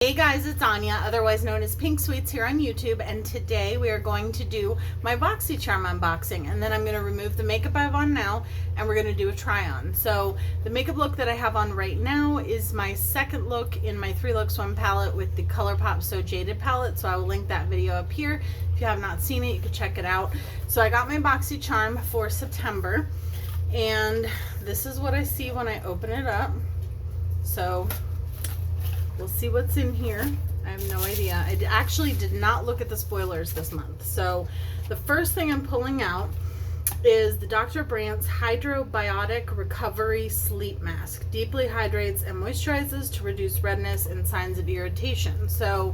Hey guys, it's Anya, otherwise known as Pink Sweets here on YouTube, and today we are going to do my Boxycharm unboxing, and then I'm going to remove the makeup I have on now, and we're going to do a try-on. So the makeup look that I have on right now is my second look in my 3 Look Swim palette with the ColourPop So Jaded palette, so I will link that video up here. If you have not seen it, you can check it out. So I got my Boxycharm for September, and this is what I see when I open it up. So we'll see what's in here. I have no idea. I actually did not look at the spoilers this month. So the first thing I'm pulling out is the Dr. Brandt's Hydrobiotic Recovery Sleep Mask. Deeply hydrates and moisturizes to reduce redness and signs of irritation. So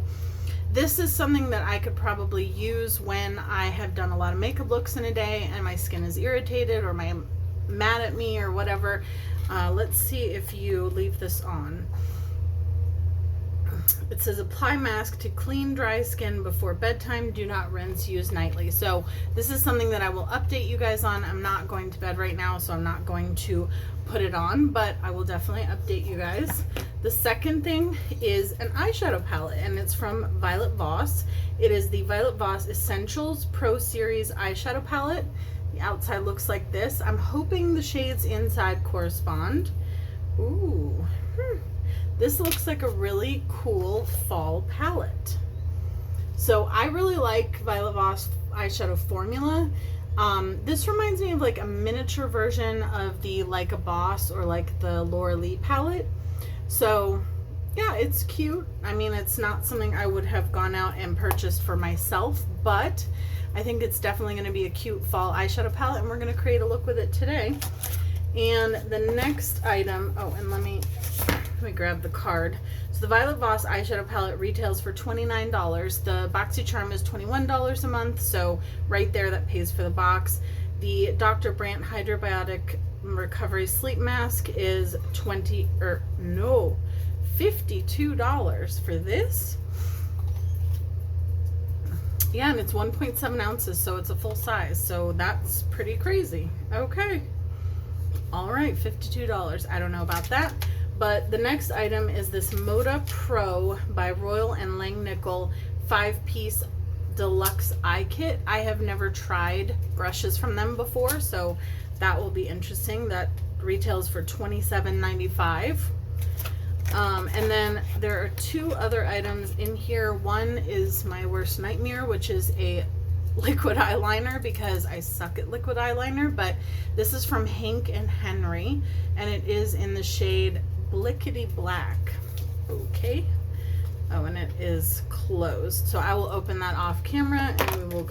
this is something that I could probably use when I have done a lot of makeup looks in a day and my skin is irritated or mad at me or whatever. Let's see if you leave this on. It says apply mask to clean dry skin before bedtime, do not rinse, use nightly. So this is something that I will update you guys on. I'm not going to bed right now, so I'm not going to put it on, but I will definitely update you guys. The second thing is an eyeshadow palette, and it's from Violet Voss. It is the Violet Voss Essentials Pro Series eyeshadow palette. The outside looks like this. I'm hoping the shades inside correspond. Ooh. This looks like a really cool fall palette. So I really like Violet Voss eyeshadow formula. This reminds me of like a miniature version of the Like a Boss or like the Laura Lee palette. So yeah, it's cute. I mean, it's not something I would have gone out and purchased for myself, but I think it's definitely going to be a cute fall eyeshadow palette, and we're going to create a look with it today. And the next item, oh, and let me grab the card. So the Violet Voss eyeshadow palette retails for $29. The Boxycharm is $21 a month, so right there that pays for the box. The Dr. Brandt Hydrobiotic Recovery Sleep Mask is $52 for this. Yeah, and it's 1.7 ounces, so it's a full size, so that's pretty crazy. Okay. All right, $52. I don't know about that. But the next item is this Moda Pro by Royal and Langnickel 5-piece deluxe eye kit. I have never tried brushes from them before, so that will be interesting. That retails for $27.95. And then there are 2 other items in here. One is my worst nightmare, which is a liquid eyeliner, because I suck at liquid eyeliner, but this is from Hank and Henry, and it is in the shade Blickety Black. Okay. Oh, and it is closed, so I will open that off camera and we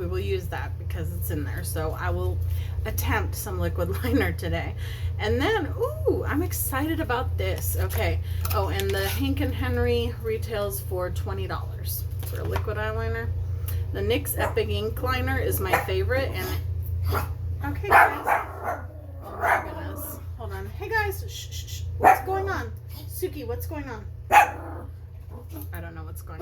will use that because it's in there. So I will attempt some liquid liner today. And then, ooh, I'm excited about this. Okay. Oh, and the Hank and Henry retails for $20 for a liquid eyeliner. The NYX Epic Ink Liner is my favorite, and okay guys, oh my goodness, hold on. Hey guys, shh, shh, shh. What's going on? Suki, what's going on? I don't know what's going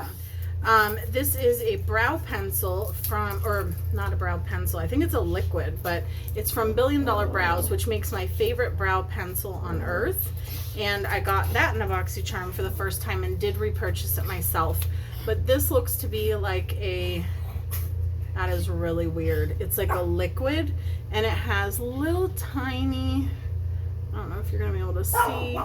on. This is a brow pencil from, or not a brow pencil, I think it's a liquid, but it's from Billion Dollar Brows, which makes my favorite brow pencil on earth. And I got that in a Boxycharm for the first time and did repurchase it myself. But this looks to be like that is really weird. It's like a liquid, and it has little tiny, I don't know if you're gonna be able to see,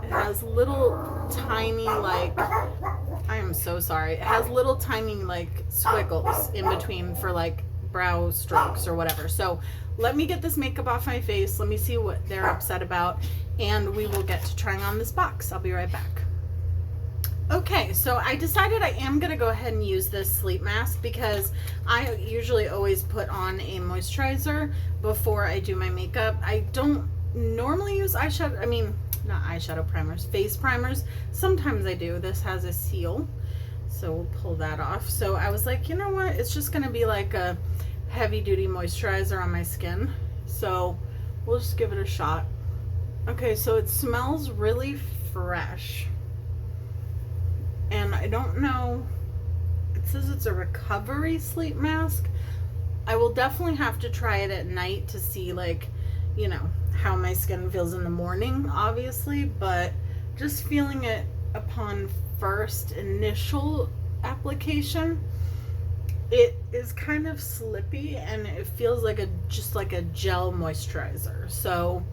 it has little tiny, like, I am so sorry, it has little tiny like squiggles in between for like brow strokes or whatever. So let me get this makeup off my face, let me see what they're upset about, and we will get to trying on this box. I'll be right back. Okay, so I decided I am going to go ahead and use this sleep mask because I usually always put on a moisturizer before I do my makeup. I don't normally use eyeshadow, I mean, not eyeshadow primers, face primers. Sometimes I do. This has a seal, so we'll pull that off. So I was like, you know what? It's just going to be like a heavy-duty moisturizer on my skin. So we'll just give it a shot. Okay, so it smells really fresh. And I don't know, it says it's a recovery sleep mask. I will definitely have to try it at night to see, like, you know, how my skin feels in the morning, obviously, but just feeling it upon first initial application, it is kind of slippy and it feels like just like a gel moisturizer. So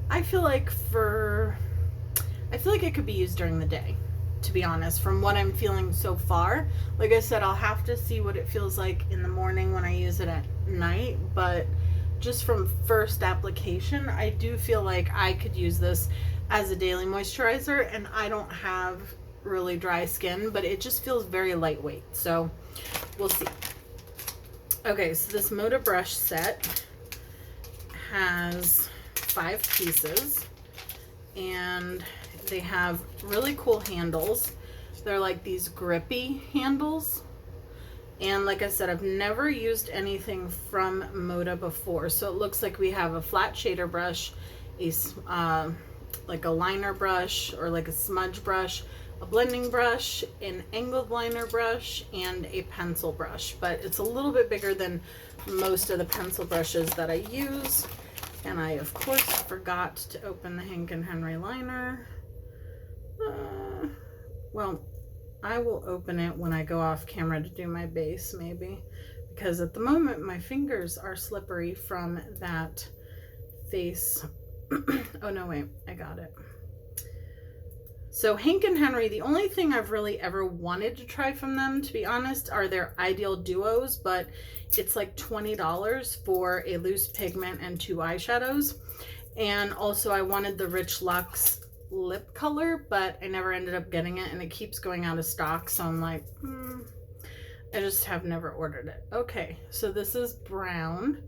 I feel like it could be used during the day, to be honest, from what I'm feeling so far. Like I said, I'll have to see what it feels like in the morning when I use it at night, but just from first application, I do feel like I could use this as a daily moisturizer, and I don't have really dry skin, but it just feels very lightweight, so we'll see. Okay, so this Moda brush set has 5 pieces, and they have really cool handles. They're like these grippy handles. And like I said, I've never used anything from Moda before. So it looks like we have a flat shader brush, like a liner brush or like a smudge brush, a blending brush, an angled liner brush, and a pencil brush. But it's a little bit bigger than most of the pencil brushes that I use. And I, of course, forgot to open the Hank & Henry liner. Well, I will open it when I go off camera to do my base, maybe, because at the moment my fingers are slippery from that face. Oh no, wait, I got it. So Hank & Henry, the only thing I've really ever wanted to try from them, to be honest, are their Ideal Duos, but it's like $20 for a loose pigment and 2 eyeshadows. And also I wanted the Rich Luxe lip color, but I never ended up getting it, and it keeps going out of stock, so I'm like, I just have never ordered it. Okay, so this is brown.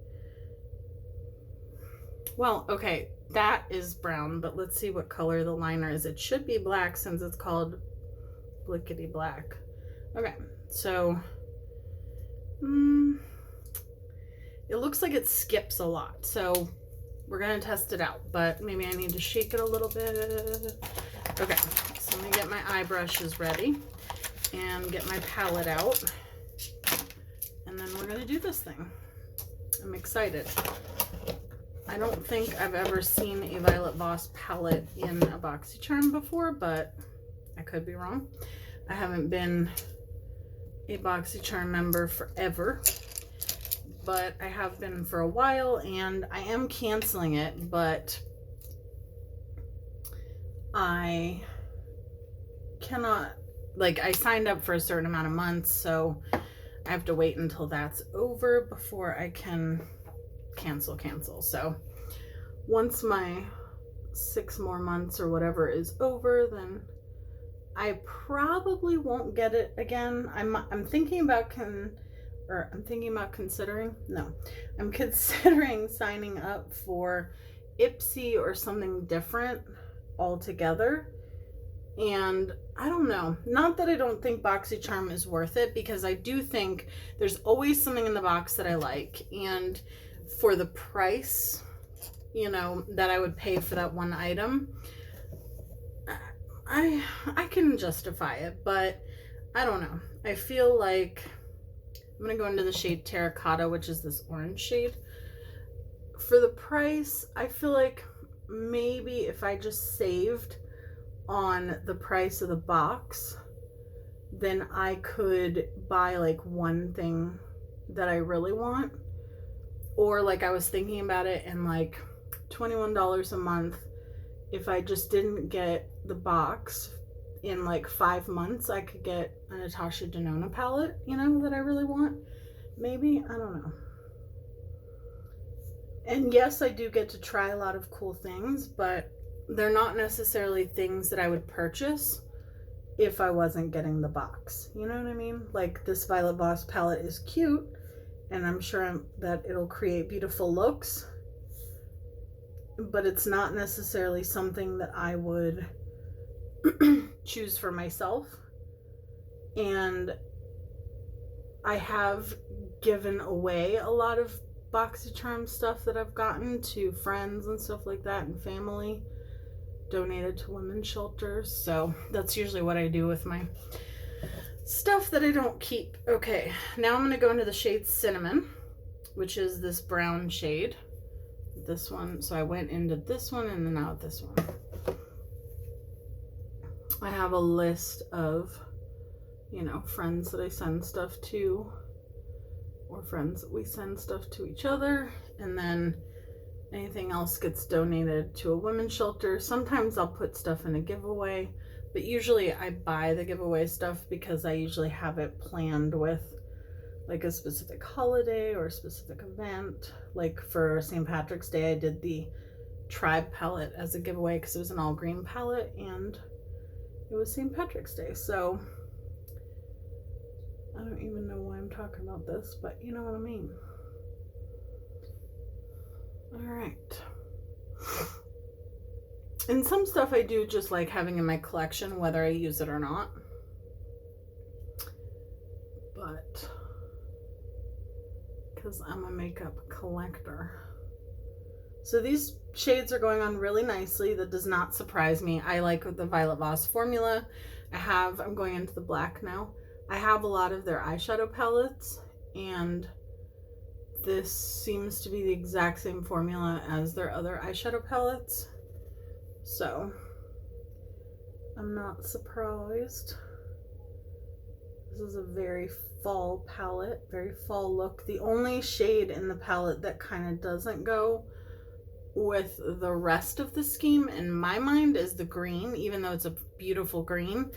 Well, okay, that is brown, but let's see what color the liner is. It should be black since it's called Blickety Black. Okay, so it looks like it skips a lot, so we're gonna test it out, but maybe I need to shake it a little bit. Okay, so let me get my eye brushes ready and get my palette out, and then we're gonna do this thing. I'm excited. I don't think I've ever seen a Violet Voss palette in a Boxycharm before, but I could be wrong. I haven't been a Boxycharm member forever, but I have been for a while, and I am canceling it, but I cannot, like, I signed up for a certain amount of months, so I have to wait until that's over before I can cancel. So once my 6 more months or whatever is over, then I probably won't get it again. I'm thinking about considering signing up for Ipsy or something different altogether. And I don't know, not that I don't think Boxycharm is worth it, because I do think there's always something in the box that I like, and for the price, you know, that I would pay for that one item, I can justify it. But I don't know, I feel like I'm gonna go into the shade Terracotta, which is this orange shade. For the price, I feel like maybe if I just saved on the price of the box, then I could buy like one thing that I really want. Or like I was thinking about it, and like $21 a month, if I just didn't get the box, in like 5 months I could get a Natasha Denona palette, you know, that I really want. Maybe, I don't know. And yes, I do get to try a lot of cool things, but they're not necessarily things that I would purchase if I wasn't getting the box. You know what I mean? Like, this Violet Voss palette is cute, and I'm sure that it'll create beautiful looks, but it's not necessarily something that I would choose for myself. And I have given away a lot of Boxycharm stuff that I've gotten to friends and stuff like that, and family, donated to women's shelters. So that's usually what I do with my stuff that I don't keep. Okay, now I'm going to go into the shade Cinnamon, which is this brown shade. This one, so I went into this one and then out this one. I have a list of, you know, friends that I send stuff to, or friends that we send stuff to each other, and then anything else gets donated to a women's shelter. Sometimes I'll put stuff in a giveaway, but usually I buy the giveaway stuff because I usually have it planned with like a specific holiday or a specific event. Like for St. Patrick's Day, I did the Tribe palette as a giveaway because it was an all green palette and it was St. Patrick's Day. So I don't even know why I'm talking about this, but you know what I mean. All right. And some stuff I do just like having in my collection, whether I use it or not. But because I'm a makeup collector. So these shades are going on really nicely. That does not surprise me. I like the Violet Voss formula. I'm going into the black now. I have a lot of their eyeshadow palettes, and this seems to be the exact same formula as their other eyeshadow palettes. So I'm not surprised. This is a very fall palette, very fall look. The only shade in the palette that kind of doesn't go with the rest of the scheme in my mind is the green. Even though it's a beautiful green,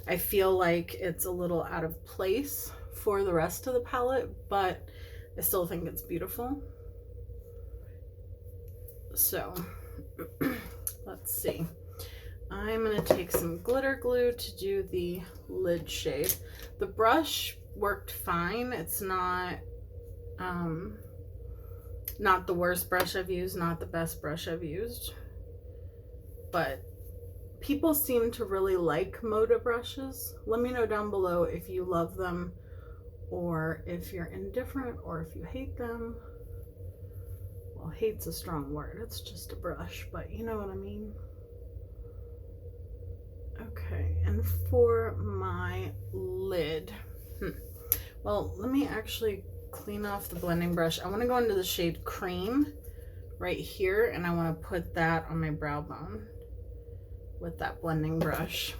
I feel like it's a little out of place for the rest of the palette, but I still think it's beautiful. So let's see. I'm going to take some glitter glue to do the lid shade. The brush worked fine. It's not the worst brush I've used, not the best brush I've used, but people seem to really like Moda brushes. Let me know down below if you love them, or if you're indifferent, or if you hate them. Well, hate's a strong word. It's just a brush, but you know what I mean. Okay, and for my lid, well, let me actually clean off the blending brush. I want to go into the shade Cream right here, and I want to put that on my brow bone with that blending brush.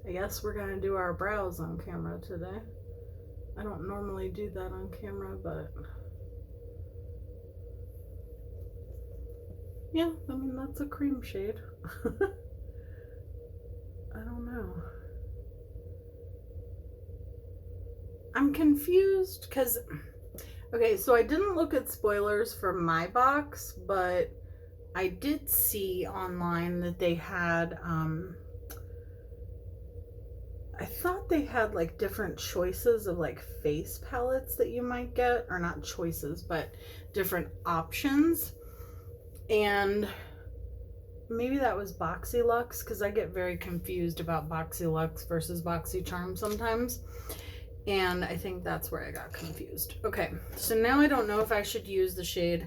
I guess we're going to do our brows on camera today. I don't normally do that on camera, but yeah, I mean, that's a cream shade. I don't know. I'm confused because, okay, so I didn't look at spoilers for my box, but I did see online that they had, I thought they had like different choices of like face palettes that you might get, or not choices, but different options. And maybe that was Boxyluxe, because I get very confused about Boxyluxe versus Boxycharm sometimes. And I think that's where I got confused. Okay, so now I don't know if I should use the shade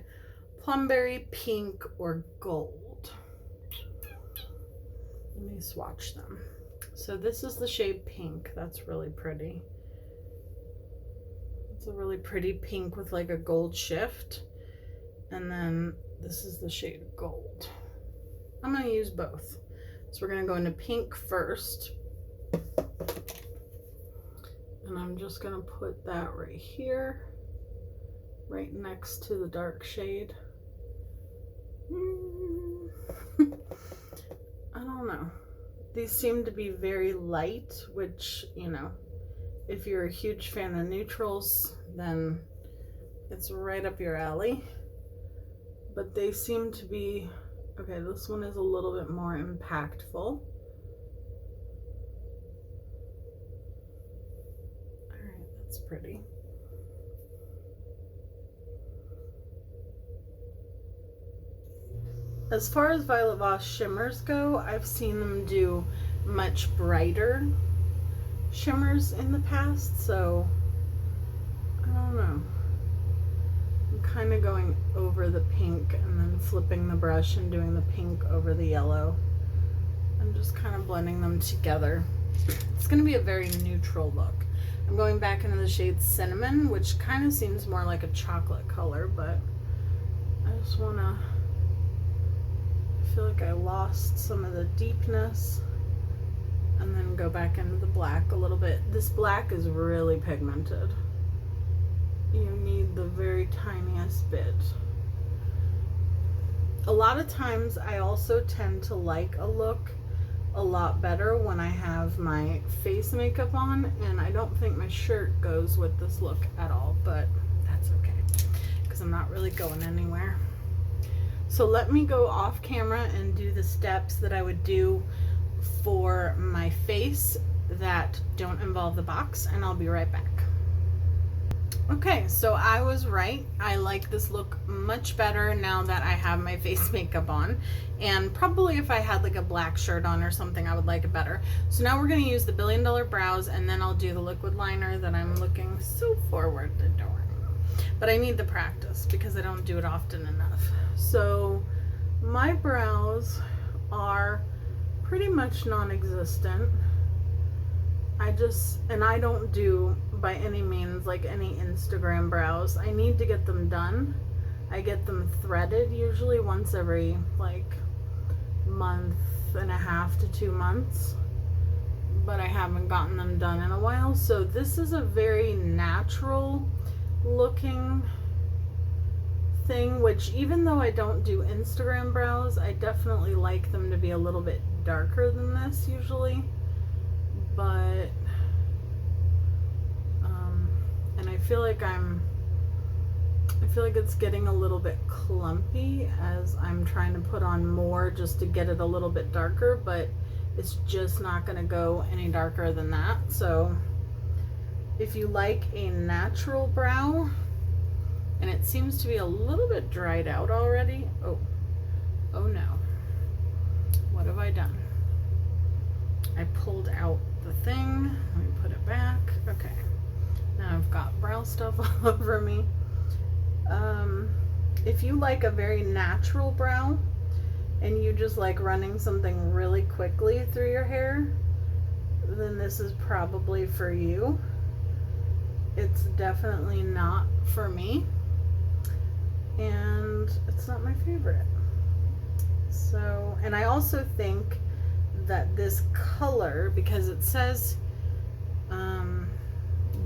Plumberry, Pink, or Gold. Let me swatch them. So this is the shade Pink. That's really pretty. It's a really pretty pink with like a gold shift. And then this is the shade Gold. I'm going to use both. So we're going to go into Pink first. And I'm just going to put that right here, right next to the dark shade. I don't know. These seem to be very light, which, you know, if you're a huge fan of neutrals, then it's right up your alley. But they seem to be, okay, this one is a little bit more impactful. That's pretty. As far as Violet Voss shimmers go, I've seen them do much brighter shimmers in the past, so I don't know. I'm kind of going over the pink and then flipping the brush and doing the pink over the yellow. I'm just kind of blending them together. It's going to be a very neutral look. I'm going back into the shade Cinnamon, which kind of seems more like a chocolate color, but I just want to feel like I lost some of the deepness. And then go back into the black a little bit. This black is really pigmented. You need the very tiniest bit. A lot of times I also tend to like a look a lot better when I have my face makeup on, and I don't think my shirt goes with this look at all, but that's okay because I'm not really going anywhere. So let me go off camera and do the steps that I would do for my face that don't involve the box, and I'll be right back. Okay, so I was right. I like this look much better now that I have my face makeup on, and probably if I had like a black shirt on or something, I would like it better. So now we're going to use the $1 Billion Brows, and then I'll do the liquid liner that I'm looking so forward to doing. But I need the practice because I don't do it often enough. So my brows are pretty much non-existent. I don't do by any means like any Instagram brows. I need to get them done. I get them threaded usually once every like month and a half to 2 months, but I haven't gotten them done in a while. So this is a very natural looking thing, which even though I don't do Instagram brows, I definitely like them to be a little bit darker than this usually. But and I feel like it's getting a little bit clumpy as I'm trying to put on more just to get it a little bit darker, but it's just not going to go any darker than that. So if you like a natural brow, and it seems to be a little bit dried out already. Oh no. What have I done? I pulled out the thing. Let me put it back. Okay. Now I've got brow stuff all over me. If you like a very natural brow and you just like running something really quickly through your hair, then this is probably for you. It's definitely not for me, and it's not my favorite. So, and I also think that this color, because it says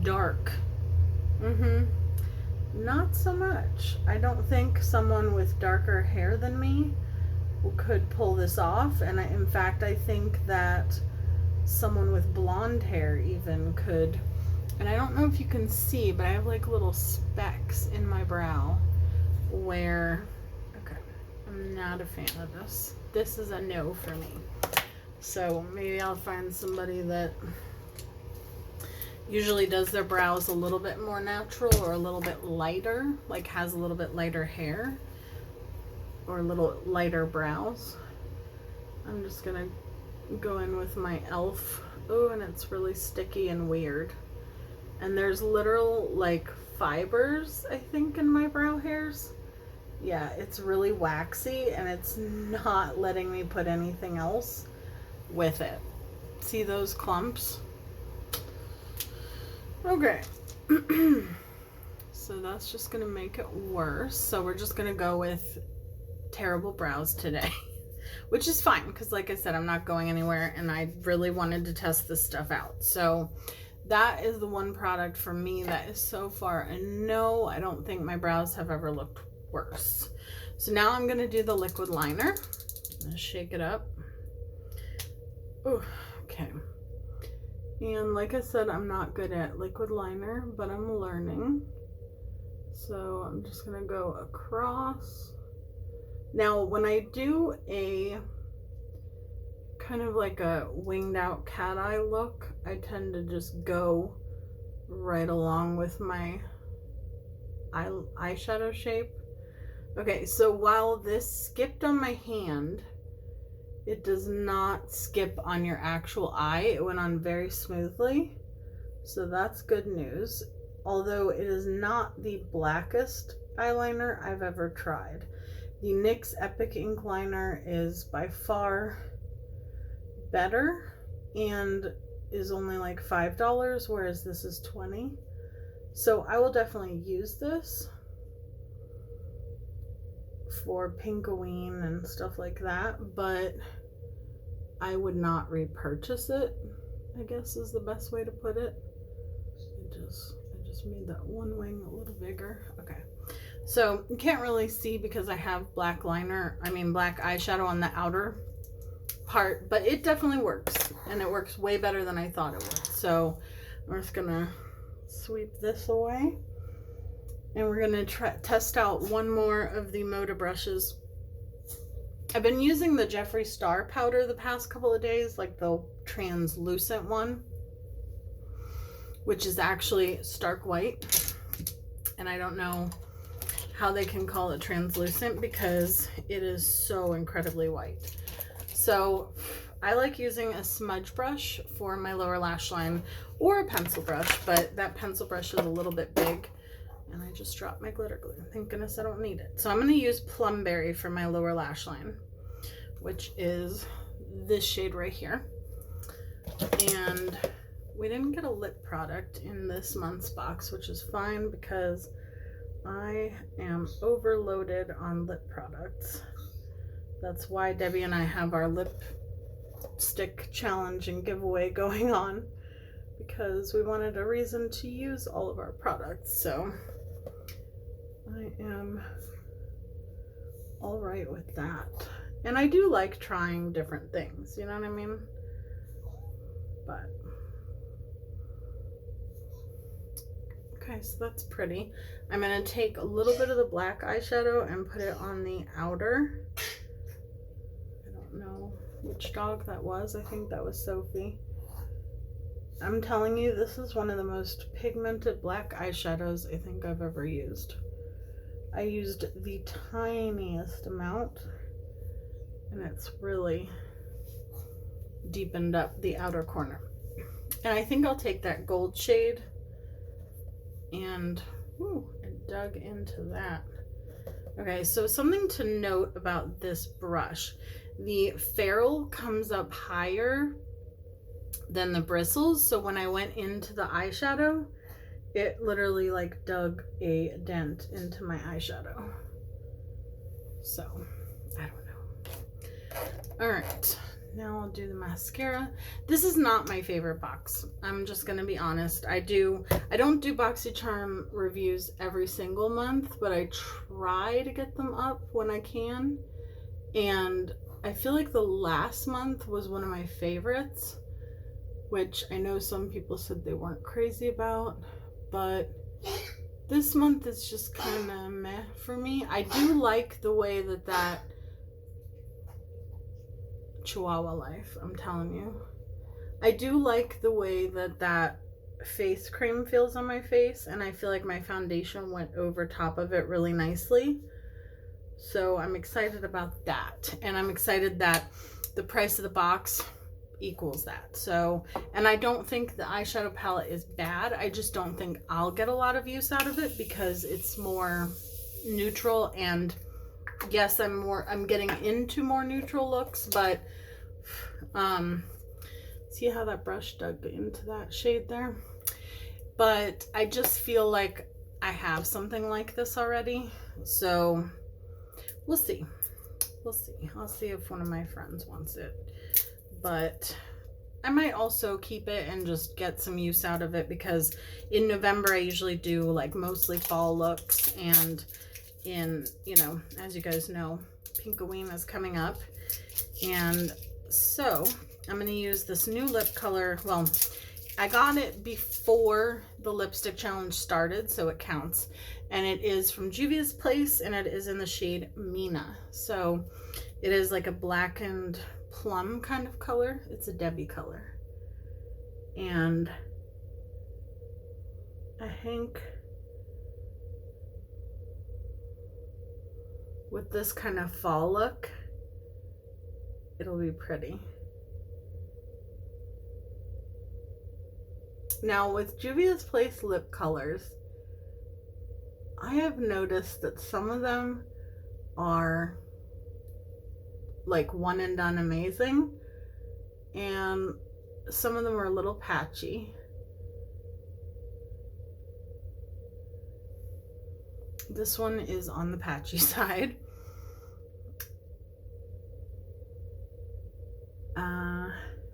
dark, not so much. I don't think someone with darker hair than me could pull this off, and in fact I think that someone with blonde hair even could. And I don't know if you can see, but I have like little specks in my brow where, okay, I'm not a fan of this. This is a no for me. So maybe I'll find somebody that usually does their brows a little bit more natural or a little bit lighter, like has a little bit lighter hair or a little lighter brows. I'm just gonna go in with my e.l.f. Oh, and it's really sticky and weird. And there's literal like fibers, I think, in my brow hairs. Yeah, it's really waxy and it's not letting me put anything else with it. See those clumps? Okay. So that's just gonna make it worse. So we're just gonna go with terrible brows today, which is fine because like I said, I'm not going anywhere and I really wanted to test this stuff out. So that is the one product for me that is so far a no. I don't think my brows have ever looked worse. So now I'm gonna do the liquid liner. I'm gonna shake it up. Oh, okay. And like I said, I'm not good at liquid liner, but I'm learning. So I'm just gonna go across. Now, when I do a kind of like a winged out cat eye look, I tend to just go right along with my eyeshadow shape. Okay, so while this skipped on my hand, it does not skip on your actual eye. It went on very smoothly. So that's good news. Although it is not the blackest eyeliner I've ever tried. The NYX Epic Ink Liner is by far better and is only like $5, whereas this is $20. So I will definitely use this for Pinkoween and stuff like that, but I would not repurchase it, I guess is the best way to put it. I just made that one wing a little bigger. Okay. So you can't really see because I have black eyeshadow on the outer part, but it definitely works, and it works way better than I thought it would. So I'm just gonna sweep this away, and we're gonna test out one more of the Moda brushes. I've been using the Jeffree Star powder the past couple of days, like the translucent one, which is actually stark white, and I don't know how they can call it translucent because it is so incredibly white. So I like using a smudge brush for my lower lash line, or a pencil brush, but that pencil brush is a little bit big, and I just dropped my glitter glue. Thank goodness I don't need it. So I'm going to use Plumberry for my lower lash line, which is this shade right here. And we didn't get a lip product in this month's box, which is fine because I am overloaded on lip products. That's why Debbie and I have our lipstick challenge and giveaway going on, because we wanted a reason to use all of our products. So I am all right with that. And I do like trying different things, you know what I mean? But okay, so that's pretty. I'm going to take a little bit of the black eyeshadow and put it on the outer. I don't know which dog that was. I think that was Sophie. I'm telling you, this is one of the most pigmented black eyeshadows I think I've ever used. I used the tiniest amount, and it's really deepened up the outer corner. And I think I'll take that gold shade and I dug into that. Okay, so something to note about this brush. The ferrule comes up higher than the bristles, so when I went into the eyeshadow, it literally like dug a dent into my eyeshadow. So, I don't know. Alright, now I'll do the mascara. This is not my favorite box. I'm just gonna be honest. I don't do Boxycharm reviews every single month, but I try to get them up when I can. And I feel like the last month was one of my favorites, which I know some people said they weren't crazy about, but this month is just kind of meh for me. I do like the way that Chihuahua Life, I'm telling you. I do like the way that face cream feels on my face, and I feel like my foundation went over top of it really nicely. So I'm excited about that, and I'm excited that the price of the box equals that. So, and I don't think the eyeshadow palette is bad. I just don't think I'll get a lot of use out of it because it's more neutral, and yes, I'm getting into more neutral looks, but see how that brush dug into that shade there? But I just feel like I have something like this already, so we'll see. I'll see if one of my friends wants it, but I might also keep it and just get some use out of it, because in November I usually do like mostly fall looks, and as you guys know, Pinkoween is coming up, and so I'm going to use this new lip color. Well, I got it before the lipstick challenge started, so it counts, and it is from Juvia's Place, and it is in the shade Mina. So it is like a blackened plum kind of color. It's a Debbie color, and I think with this kind of fall look, it'll be pretty. Now with Juvia's Place lip colors, I have noticed that some of them are like one and done amazing, and some of them are a little patchy. This one is on the patchy side.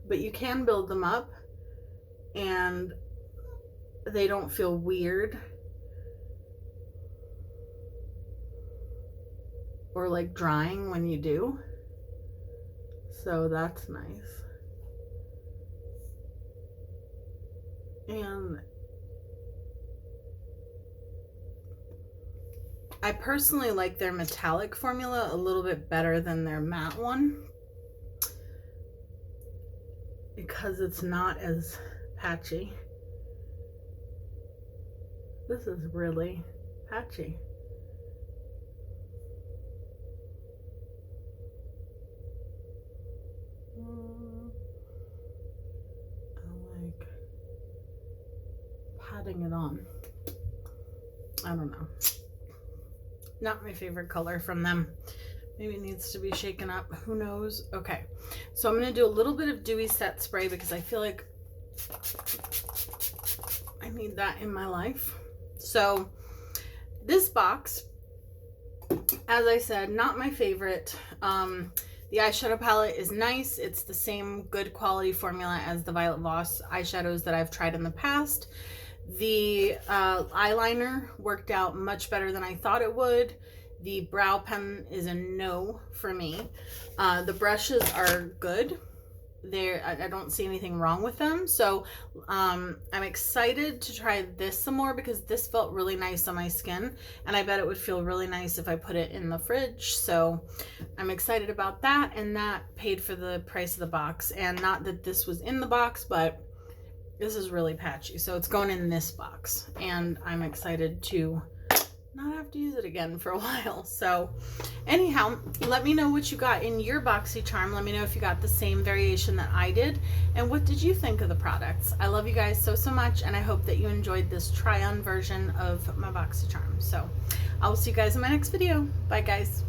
but you can build them up and they don't feel weird or like drying when you do. So that's nice. And I personally like their metallic formula a little bit better than their matte one because it's not as patchy. This is really patchy. I like patting it on. I don't know. Not my favorite color from them. Maybe it needs to be shaken up. Who knows? Okay. So I'm going to do a little bit of dewy set spray because I feel like I need that in my life. So this box, as I said, not my favorite. The eyeshadow palette is nice. It's the same good quality formula as the Violet Voss eyeshadows that I've tried in the past. The eyeliner worked out much better than I thought it would. The brow pen is a no for me. The brushes are good. I don't see anything wrong with them. So I'm excited to try this some more because this felt really nice on my skin. And I bet it would feel really nice if I put it in the fridge. So I'm excited about that. And that paid for the price of the box. And not that this was in the box, but this is really patchy, so it's going in this box, and I'm excited to not have to use it again for a while. So anyhow, let me know what you got in your Boxycharm. Let me know if you got the same variation that I did, and what did you think of the products. I love you guys so much, and I hope that you enjoyed this try-on version of my Boxycharm. So I will see you guys in my next video. Bye guys.